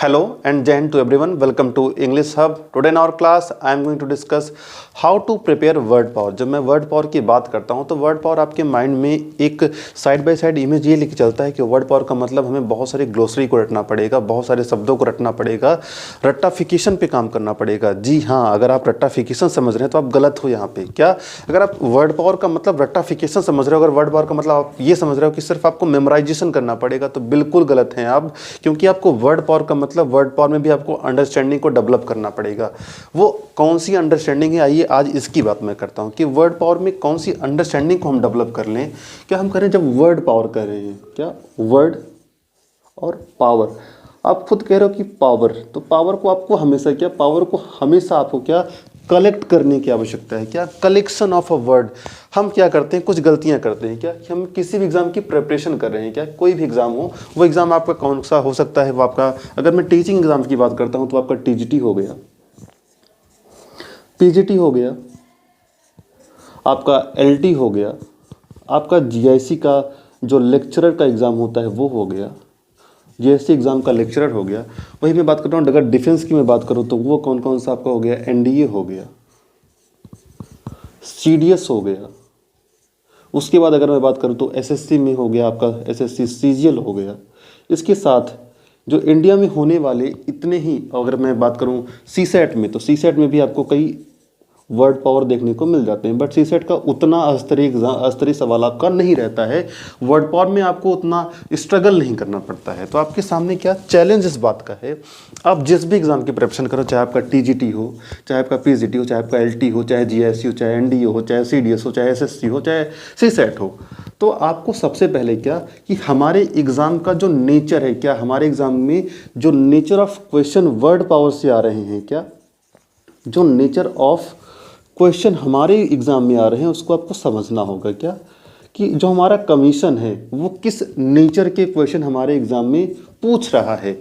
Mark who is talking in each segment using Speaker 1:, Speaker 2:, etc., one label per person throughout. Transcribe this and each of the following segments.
Speaker 1: Hello and Jai Hind to everyone. Welcome to English Hub. Today in our class I am going to discuss how to prepare word power. जब मैं word power की बात करता हूँ तो word power आपके mind में एक साइड बाय साइड इमेज ये लेके चलता है कि word power का मतलब हमें बहुत सारे ग्लोसरी को रटना पड़ेगा, बहुत सारे शब्दों को रटना पड़ेगा, रट्टाफिकेशन पे काम करना पड़ेगा। जी हाँ, अगर आप रट्टाफिकेशन समझ रहे हैं तो आप गलत हो यहाँ पे। क्या अगर आप वर्ड पावर का मतलब रट्टाफिकेशन समझ रहे हो, अगर वर्ड पावर का मतलब आप ये समझ रहे हो कि सिर्फ आपको मेमोराइजेशन करना पड़ेगा, तो बिल्कुल गलत हैं आप। क्योंकि आपको वर्ड पावर का मतलब वर्ड पावर में भी आपको अंडरस्टैंडिंग को डेवलप करना पड़ेगा। वो कौन सी अंडरस्टैंडिंग है, आइए आज इसकी बात मैं करता हूँ कि वर्ड पावर में कौन सी अंडरस्टैंडिंग को हम डेवलप कर लें। क्या हम करें जब वर्ड पावर कर रहे हैं, क्या वर्ड और पावर, आप खुद कह रहे हो कि पावर, तो पावर को आपको हमेशा क्या, पावर को हमेशा आपको क्या कलेक्ट करने की आवश्यकता है। क्या कलेक्शन ऑफ अ वर्ड। हम क्या करते हैं, कुछ गलतियां करते हैं। क्या हम किसी भी एग्जाम की प्रिपरेशन कर रहे हैं, क्या कोई भी एग्जाम हो, वो एग्जाम आपका कौन सा हो सकता है, वो आपका, अगर मैं टीचिंग एग्जाम की बात करता हूं तो आपका टीजीटी हो गया, पीजीटी हो गया, आपका एलटी हो गया, आपका जीआईसी का जो लेक्चरर का एग्ज़ाम होता है वो हो गया, जीएससी एग्ज़ाम का लेक्चरर हो गया। वही मैं बात कर रहा हूँ, अगर डिफेंस की मैं बात करूँ तो वो कौन कौन सा आपका हो गया, एनडीए हो गया, सीडीएस हो गया। उसके बाद अगर मैं बात करूँ तो एसएससी में हो गया आपका एसएससी सीजीएल हो गया। इसके साथ जो इंडिया में होने वाले इतने ही, अगर मैं बात करूँ सीसेट में, तो सीसेट में भी आपको कई वर्ड पावर देखने को मिल जाते हैं, बट सीसेट का उतना स्तरीय सवाल आपका नहीं रहता है। वर्ड पावर में आपको उतना स्ट्रगल नहीं करना पड़ता है। तो आपके सामने क्या चैलेंज इस बात का है, आप जिस भी एग्जाम की प्रिपरेशन करो, चाहे आपका टीजीटी हो, चाहे आपका पीजीटी हो, चाहे आपका एलटी हो, चाहे जीएससी हो, चाहे एनडीए हो, चाहे सीडीएस हो, चाहे एसएससी हो, चाहे सीसेट हो, तो आपको सबसे पहले क्या कि हमारे एग्ज़ाम का जो नेचर है, क्या हमारे एग्ज़ाम में जो nature of question word power से आ रहे हैं, क्या जो नेचर ऑफ क्वेश्चन हमारे एग्ज़ाम में आ रहे हैं उसको आपको समझना होगा। क्या कि जो हमारा कमीशन है वो किस नेचर के क्वेश्चन हमारे एग्ज़ाम में पूछ रहा है।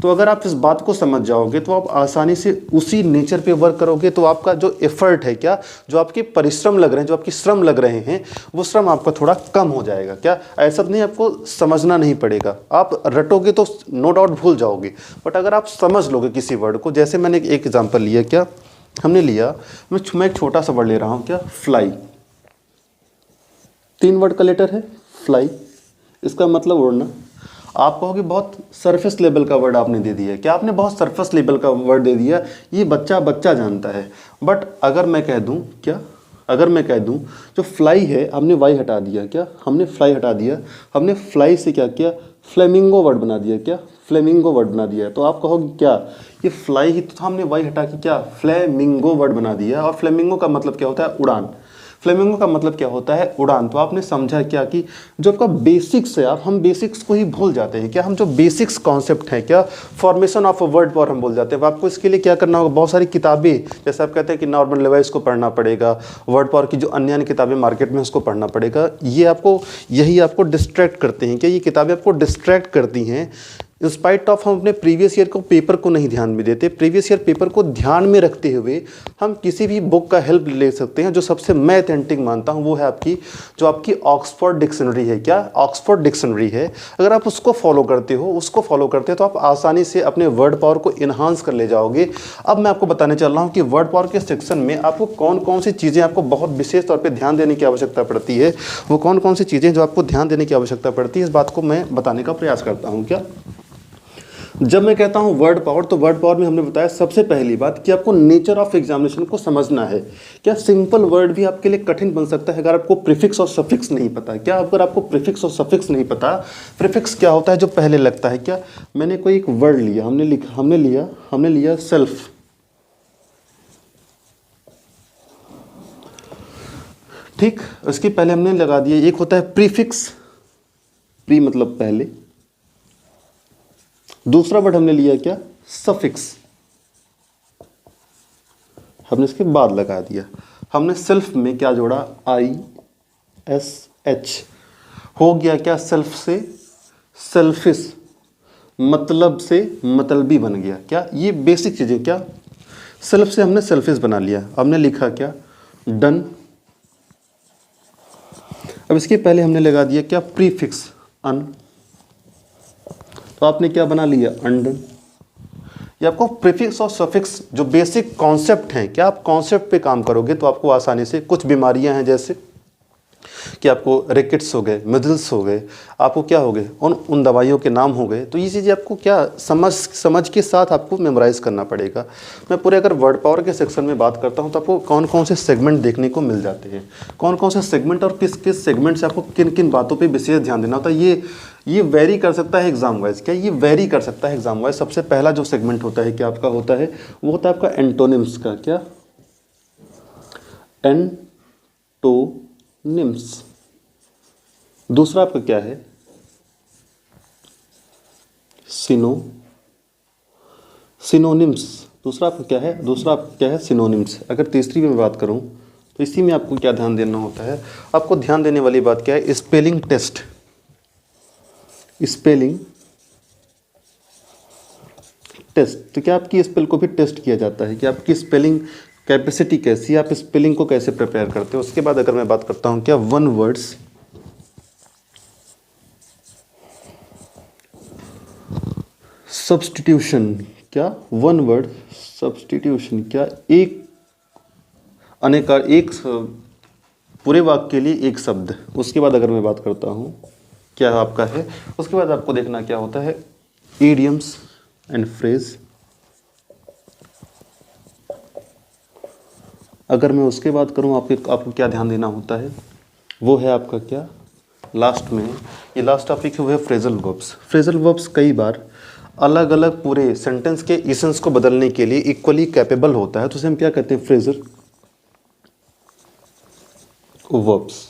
Speaker 1: तो अगर आप इस बात को समझ जाओगे तो आप आसानी से उसी नेचर पे वर्क करोगे, तो आपका जो एफर्ट है, क्या जो आपके परिश्रम लग रहे हैं, जो आपकी श्रम लग रहे हैं, वो श्रम आपका थोड़ा कम हो जाएगा। क्या ऐसा नहीं, आपको समझना नहीं पड़ेगा, आप रटोगे तो नो डाउट भूल जाओगे, बट अगर आप समझ लोगे किसी वर्ड को, जैसे मैंने एक एग्जाम्पल लिया, क्या हमने लिया, मैं एक छोटा सा वर्ड ले रहा हूं, क्या फ्लाई, 3 वर्ड का लेटर है फ्लाई, इसका मतलब उड़ना। आप कहोगे बहुत सरफेस लेवल का वर्ड आपने दे दिया, क्या आपने बहुत सरफेस लेवल का वर्ड दे दिया, ये बच्चा जानता है। बट अगर मैं कह दूं, क्या अगर मैं कह दूं जो फ्लाई है, हमने वाई हटा दिया, क्या हमने फ्लाई हटा दिया, हमने फ्लाई से क्या किया, फ्लेमिंगो वर्ड बना दिया, क्या फ्लेमिंगो वर्ड बना दिया। तो आप कहोगे क्या ये फ्लाई ही तो था, हमने वाई हटा के क्या फ्लेमिंगो वर्ड बना दिया। और फ्लेमिंगो का मतलब क्या होता है, उड़ान। फ्लेमिंगो का मतलब क्या होता है, उड़ान। तो आपने समझा क्या कि जो आपका बेसिक्स है, हम बेसिक्स को ही भूल जाते हैं। क्या हम जो बेसिक्स कॉन्सेप्ट है, क्या formation of a word power हम भूल जाते हैं। आपको इसके लिए क्या करना होगा, बहुत सारी किताबें, जैसे आप कहते हैं कि नॉर्मल लेवाइस को पढ़ना पड़ेगा, वर्ड पावर की जो अन्य अन्य किताबें मार्केट में उसको पढ़ना पड़ेगा। यही आपको डिस्ट्रैक्ट करते हैं, क्या ये किताबें आपको डिस्ट्रैक्ट करती हैं। इंस्पाइट ऑफ हम अपने प्रीवियस ईयर को पेपर को नहीं ध्यान में देते, प्रीवियस ईयर पेपर को ध्यान में रखते हुए हम किसी भी बुक का हेल्प ले सकते हैं। जो सबसे मैं अथेंटिक मानता हूं वो है आपकी ऑक्सफोर्ड डिक्शनरी है। क्या ऑक्सफोर्ड डिक्शनरी है, अगर आप उसको फॉलो करते हो तो आप आसानी से अपने वर्ड पावर को इन्हांस कर ले जाओगे। अब मैं आपको बताने चल रहा हूँ कि वर्ड पावर के सेक्शन में आपको कौन कौन सी चीज़ें आपको बहुत विशेष तौर पर ध्यान देने की आवश्यकता पड़ती है। वो कौन कौन सी चीज़ें जो आपको ध्यान देने की आवश्यकता पड़ती है, इस बात को मैं बताने का प्रयास करता हूँ। क्या जब मैं कहता हूं वर्ड पावर, तो वर्ड पावर में हमने बताया सबसे पहली बात कि आपको नेचर ऑफ एग्जामिनेशन को समझना है। क्या सिंपल वर्ड भी आपके लिए कठिन बन सकता है अगर आपको प्रीफिक्स और सफिक्स नहीं पता। क्या अगर आपको प्रीफिक्स और सफिक्स नहीं पता, प्रीफिक्स क्या होता है, जो पहले लगता है। क्या मैंने कोई एक वर्ड लिया, हमने लिया सेल्फ, ठीक, उसके पहले हमने लगा दिया, एक होता है प्रीफिक्स, प्री मतलब पहले, दूसरा वर्ड हमने लिया क्या, सफिक्स, हमने इसके बाद लगा दिया। हमने सेल्फ में क्या जोड़ा, आई एस एच, हो गया क्या सेल्फ से सेल्फिश, मतलब से मतलबी बन गया। क्या ये बेसिक चीजें, क्या सेल्फ से हमने सेल्फिश बना लिया। हमने लिखा क्या, डन। अब इसके पहले हमने लगा दिया क्या, प्रीफिक्स अन, तो आपने क्या बना लिया, अनडन। ये आपको प्रीफिक्स और सफिक्स जो बेसिक कॉन्सेप्ट हैं, क्या आप कॉन्सेप्ट पे काम करोगे तो आपको आसानी से, कुछ बीमारियां हैं जैसे कि आपको रिकेट्स हो गए, मिजल्स हो गए, आपको क्या हो गए, उन दवाइयों के नाम हो गए, तो ये चीज़ें आपको क्या समझ के साथ आपको मेमोराइज़ करना पड़ेगा। मैं पूरे अगर वर्ड पावर के सेक्शन में बात करता हूँ तो आपको कौन कौन से सेगमेंट देखने को मिल जाते हैं, कौन कौन से सेगमेंट और किस किस सेगमेंट से आपको किन किन बातों पर विशेष ध्यान देना होता है, ये वेरी कर सकता है एग्जाम वाइज। क्या ये वेरी कर सकता है एग्जाम वाइज? सबसे पहला जो सेगमेंट होता है क्या आपका होता है, वो होता है आपका एंटोनिम्स का। क्या? एंटोनिम्स। दूसरा आपका क्या है, सिनोनिम्स। दूसरा आपका क्या है, दूसरा आपका क्या है, सिनोनिम्स। अगर तीसरी में बात करूं तो इसी में आपको क्या ध्यान देना होता है, आपको ध्यान देने वाली बात क्या है, स्पेलिंग टेस्ट। स्पेलिंग टेस्ट, तो क्या आपकी स्पेल को भी टेस्ट किया जाता है कि आपकी स्पेलिंग कैपेसिटी कैसी है, आप स्पेलिंग को कैसे प्रिपेयर करते हो। उसके बाद अगर मैं बात करता हूं क्या, वन वर्ड्स सब्स्टिट्यूशन। क्या? One word substitution. क्या? एक अनेका, एक पूरे वाक्य के लिए एक शब्द। उसके बाद अगर मैं बात करता हूँ क्या आपका है, उसके बाद आपको देखना क्या होता है, इडियम्स एंड फ्रेज। अगर मैं उसके बात करूँ आपको क्या ध्यान देना होता है, वो है आपका क्या, लास्ट में ये लास्ट टॉपिक है वो है फ्रेजल वर्ब्स। फ्रेजल वर्ब्स कई बार अलग अलग पूरे सेंटेंस के इसेंस को बदलने के लिए इक्वली कैपेबल होता है, तो उसे हम क्या कहते हैं, फ्रेजल वर्ब्स।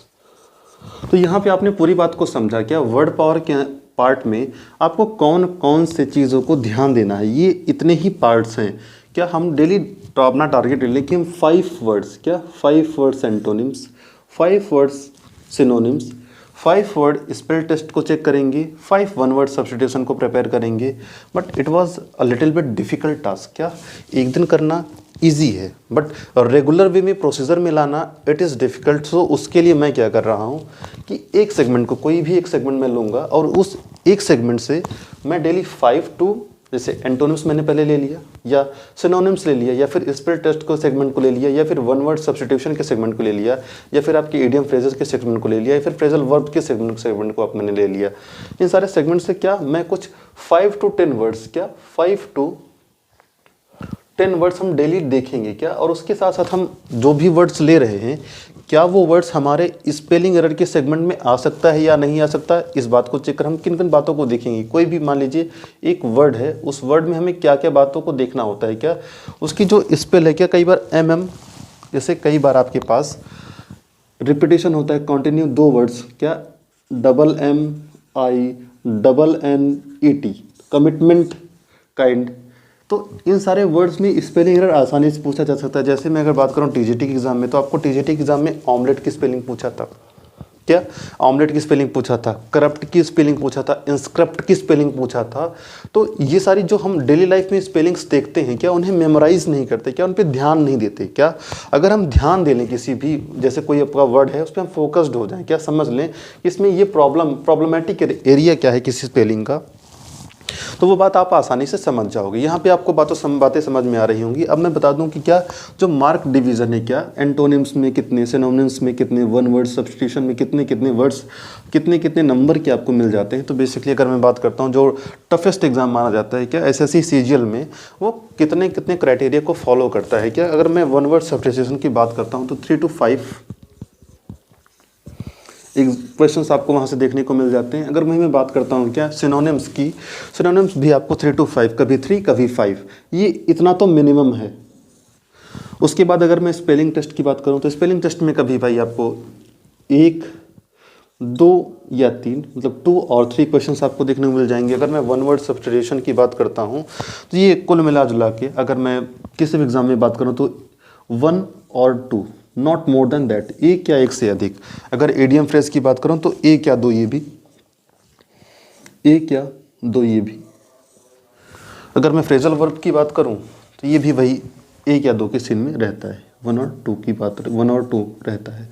Speaker 1: तो यहाँ पे आपने पूरी बात को समझा। क्या वर्ड पावर के पार्ट में आपको कौन कौन से चीज़ों को ध्यान देना है, ये इतने ही पार्ट्स हैं। क्या हम डेली अपना टारगेट ले लें कि हम 5 वर्ड्स, क्या 5 words antonyms, 5 words synonyms, 5 word spell test को चेक करेंगे, 5 वन वर्ड सब्स्टिट्यूशन को प्रिपेयर करेंगे। But it was a little bit difficult task. क्या एक दिन करना इजी है, बट रेगुलर वे में प्रोसीजर में लाना इट इज़ डिफ़िकल्ट। सो उसके लिए मैं क्या कर रहा हूँ कि एक सेगमेंट को, कोई भी एक सेगमेंट मैं लूँगा और उस एक सेगमेंट से मैं डेली 5 टू, जैसे एंटोनिम्स मैंने पहले ले लिया, या सिनोनिम्स ले लिया, या फिर स्पेल टेस्ट को सेगमेंट को ले लिया, या फिर वन वर्ड सब्स्टिट्यूशन के सेगमेंट को ले लिया, या फिर आपके इडियम फ्रेजेस के सेगमेंट को ले लिया, या फिर फ्रेजल वर्ब के सेगमेंट को आप मैंने ले लिया। इन सारे सेगमेंट से क्या मैं कुछ 5 टू 10 वर्ड्स, क्या 5 टू 10 वर्ड्स हम डेली देखेंगे। क्या? और उसके साथ साथ हम जो भी वर्ड्स ले रहे हैं, क्या वो वर्ड्स हमारे स्पेलिंग एरर के सेगमेंट में आ सकता है या नहीं आ सकता है, इस बात को चेक कर हम किन किन बातों को देखेंगे। कोई भी मान लीजिए एक वर्ड है, उस वर्ड में हमें क्या क्या बातों को देखना होता है। क्या उसकी जो स्पेल है, क्या कई बार MM, जैसे कई बार आपके पास रिपीटेशन होता है कंटिन्यू 2 वर्ड्स, क्या MMINNET, कमिटमेंट, काइंड। तो इन सारे वर्ड्स में स्पेलिंग एरर आसानी से पूछा जा सकता है। जैसे मैं अगर बात करूं TGT के एग्जाम में, तो आपको TGT के एग्जाम में ऑमलेट की स्पेलिंग पूछा था, क्या ऑमलेट की स्पेलिंग पूछा था, करप्ट की स्पेलिंग पूछा था, इंस्क्रप्ट की स्पेलिंग पूछा था। तो ये सारी जो हम डेली लाइफ में स्पेलिंग्स देखते हैं, क्या उन्हें मेमोराइज नहीं करते, क्या उन पर ध्यान नहीं देते। क्या अगर हम ध्यान दे लें किसी भी, जैसे कोई आपका वर्ड है उस पर हम फोकस्ड हो जाएं, क्या समझ लें इसमें ये प्रॉब्लमेटिक एरिया क्या है किसी स्पेलिंग का, तो वो बात आप आसानी से समझ जाओगे। यहाँ पे आपको बातें समझ में आ रही होंगी। अब मैं बता दूं कि क्या जो मार्क डिवीज़न है, क्या एंटोनिम्स में कितने, सिनोनिम्स में कितने, वन वर्ड सब्स्टिट्यूशन में कितने कितने वर्ड्स, कितने कितने नंबर के आपको मिल जाते हैं। तो बेसिकली अगर मैं बात करता हूँ जो टफेस्ट एग्जाम माना जाता है, क्या SSC CGL में, वो कितने कितने क्राइटेरिया को फॉलो करता है। क्या अगर मैं वन वर्ड सब्स्टिट्यूशन की बात करता हूँ तो 3 to 5 क्वेश्चंस आपको वहाँ से देखने को मिल जाते हैं। अगर मैं बात करता हूँ क्या सिनोनिम्स की, सिनोनिम्स भी आपको 3 to 5, कभी 3 कभी 5, ये इतना तो मिनिमम है। उसके बाद अगर मैं स्पेलिंग टेस्ट की बात करूँ तो स्पेलिंग टेस्ट में कभी भाई आपको 1, 2 या 3, मतलब 2 और 3 क्वेश्चंस आपको देखने को मिल जाएंगे। अगर मैं वन वर्ड सब्स्टिट्यूशन की बात करता हूँ तो ये कुल मिला जुला के अगर मैं किसी भी एग्जाम में बात करूँ तो 1 और 2, नॉट मोर देन दैट, 1 या 1 से अधिक। अगर इडियम फ्रेज की बात करूं तो 1 या 2 ये भी, 1 या 2 ये भी। अगर मैं फ्रेजल वर्ब की बात करूं तो ये भी वही 1 या 2 के सीन में रहता है, 1 और 2 की बात, 1 और 2 रहता है।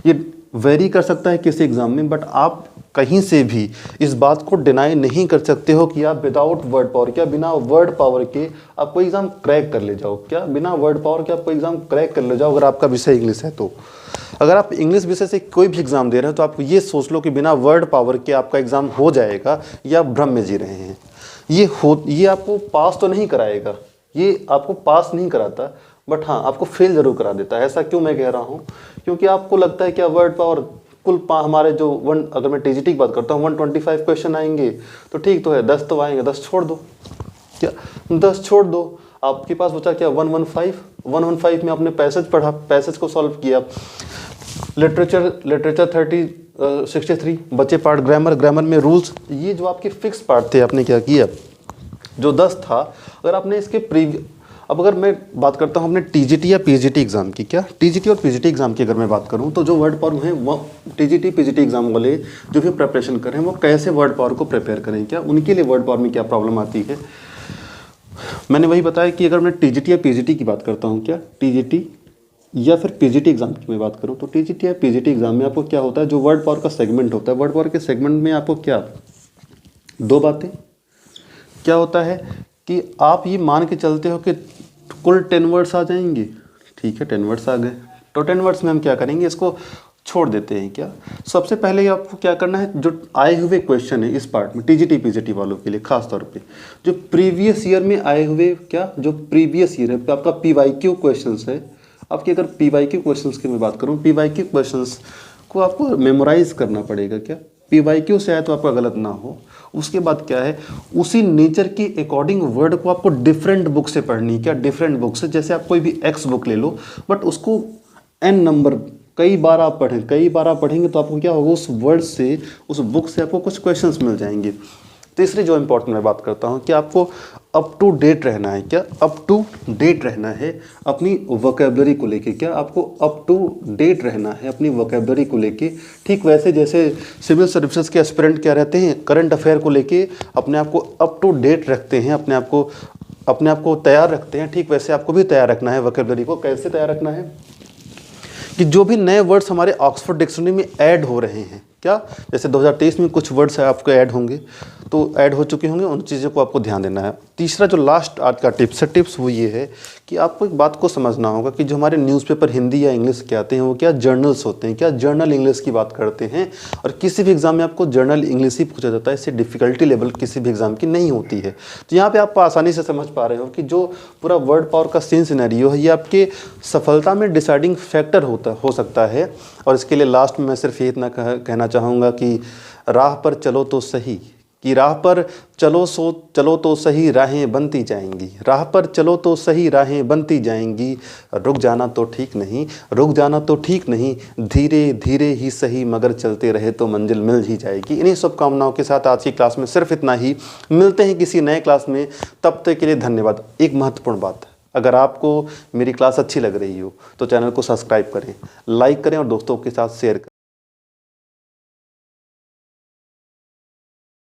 Speaker 1: ये वेरी कर सकता है किसी एग्ज़ाम में, बट आप कहीं से भी इस बात को डिनाई नहीं कर सकते हो कि आप विदाउट वर्ड पावर, क्या बिना वर्ड पावर के आप कोई एग्ज़ाम क्रैक कर ले जाओ, क्या बिना वर्ड पावर के आप कोई एग्ज़ाम क्रैक कर ले जाओ अगर आपका विषय इंग्लिश है तो। अगर आप इंग्लिश विषय से कोई भी एग्ज़ाम दे रहे हो तो आप ये सोच लो कि बिना वर्ड पावर के आपका एग्ज़ाम हो जाएगा, या आप भ्रम में जी रहे हैं। ये आपको पास तो नहीं कराएगा, ये आपको पास नहीं कराता, बट हाँ आपको फेल जरूर करा देता है। ऐसा क्यों मैं कह रहा हूँ, क्योंकि आपको लगता है क्या वर्ड पावर कुल हमारे जो अगर मैं टीजीटी की बात करता हूँ 125 क्वेश्चन आएंगे तो ठीक तो है, 10 तो आएंगे, 10 छोड़ दो, क्या 10 छोड़ दो, आपके पास बचा क्या 115 में आपने पैसेज पढ़ा, पैसेज को सॉल्व किया, लिटरेचर 63 बचे पार्ट ग्रामर में रूल्स, ये जो आपके फिक्स पार्ट थे आपने क्या किया, जो 10 था। अगर आपने इसके अब अगर मैं बात करता हूँ अपने टीजीटी या पीजीटी एग्ज़ाम की, क्या टीजीटी और पीजीटी एग्ज़ाम की अगर मैं बात करूँ तो जो वर्ड पावर है वो टीजीटी पीजीटी एग्ज़ाम वाले जो भी प्रिपरेशन करें वो कैसे वर्ड पावर को प्रिपेयर करें, क्या उनके लिए वर्ड पावर में क्या प्रॉब्लम आती है। मैंने वही बताया कि अगर मैं टीजीटी या पीजीटी की बात करता हूँ, क्या टीजीटी या फिर पीजीटी एग्ज़ाम की मैं बात करूँ तो टीजीटी या पीजीटी एग्ज़ाम में आपको क्या होता है, जो वर्ड पावर का सेगमेंट होता है, वर्ड पावर के सेगमेंट में आपको क्या दो बातें क्या होता है कि आप ये मान के चलते हो कि कुल 10 वर्ड्स आ जाएंगे, ठीक है 10 वर्ड्स आ गए, तो 10 वर्ड्स में हम क्या करेंगे, इसको छोड़ देते हैं। क्या सबसे पहले आपको क्या करना है, जो आए हुए क्वेश्चन है इस पार्ट में टीजीटी पीजीटी वालों के लिए खास तौर पे, जो प्रीवियस ईयर में आए हुए, क्या जो प्रीवियस ईयर है आपका पीवाईक्यू क्वेश्चंस है आपके, अगर पीवाईक्यू क्वेश्चंस की मैं बात करूँ, पीवाईक्यू क्वेश्चंस को आपको मेमोराइज करना पड़ेगा, क्या पीवाईक्यू से आए तो आपका गलत ना हो। उसके बाद क्या है, उसी नेचर के अकॉर्डिंग वर्ड को आपको डिफरेंट बुक से पढ़नी, क्या डिफरेंट बुक से, जैसे आप कोई भी एक्स बुक ले लो बट उसको n नंबर कई बार आप पढ़ेंगे तो आपको क्या होगा, उस वर्ड से उस बुक से आपको कुछ क्वेश्चंस मिल जाएंगे। तीसरी जो इंपॉर्टेंट मैं बात करता हूँ कि आपको अप टू डेट रहना है, क्या अप टू डेट रहना है अपनी वोकैबुलरी को लेके, क्या आपको अप टू डेट रहना है अपनी वोकैबुलरी को लेके। ठीक वैसे जैसे सिविल सर्विसेज के एस्पिरेंट क्या रहते हैं, करंट अफेयर को लेके अपने आप को अप टू डेट रखते हैं, अपने आप को तैयार रखते हैं, ठीक वैसे आपको भी तैयार रखना है वोकैबुलरी को। कैसे तैयार रखना है कि जो भी नए वर्ड्स हमारे ऑक्सफोर्ड डिक्शनरी में ऐड हो रहे हैं, क्या जैसे 2023 में कुछ वर्ड्स है आपको ऐड होंगे, तो ऐड हो चुके होंगे, उन चीज़ों को आपको ध्यान देना है। तीसरा जो लास्ट आज का टिप्स वो ये है कि आपको एक बात को समझना होगा कि जो हमारे न्यूज़पेपर हिंदी या इंग्लिश के आते हैं वो क्या जर्नल्स होते हैं, क्या जर्नल इंग्लिश की बात करते हैं, और किसी भी एग्ज़ाम में आपको जर्नल इंग्लिश ही पूछा जाता है, इससे डिफ़िकल्टी लेवल किसी भी एग्ज़ाम की नहीं होती है। तो यहाँ पर आप आसानी से समझ पा रहे हो कि जो पूरा वर्ड पावर का सीन सिनेरियो है ये आपके सफलता में डिसाइडिंग फैक्टर हो सकता है। और इसके लिए लास्ट में मैं सिर्फ ये इतना कहना चाहूँगा कि राह पर चलो तो सही, कि राह पर चलो तो सही राहें बनती जाएंगी, राह पर चलो तो सही राहें बनती जाएंगी, रुक जाना तो ठीक नहीं, धीरे धीरे ही सही मगर चलते रहे तो मंजिल मिल ही जाएगी। इन्हीं शुभकामनाओं के साथ आज की क्लास में सिर्फ इतना ही, मिलते हैं किसी नए क्लास में, तब तक के लिए धन्यवाद। एक महत्वपूर्ण बात, अगर आपको मेरी क्लास अच्छी लग रही हो तो चैनल को सब्सक्राइब करें, लाइक करें और दोस्तों के साथ शेयर करें।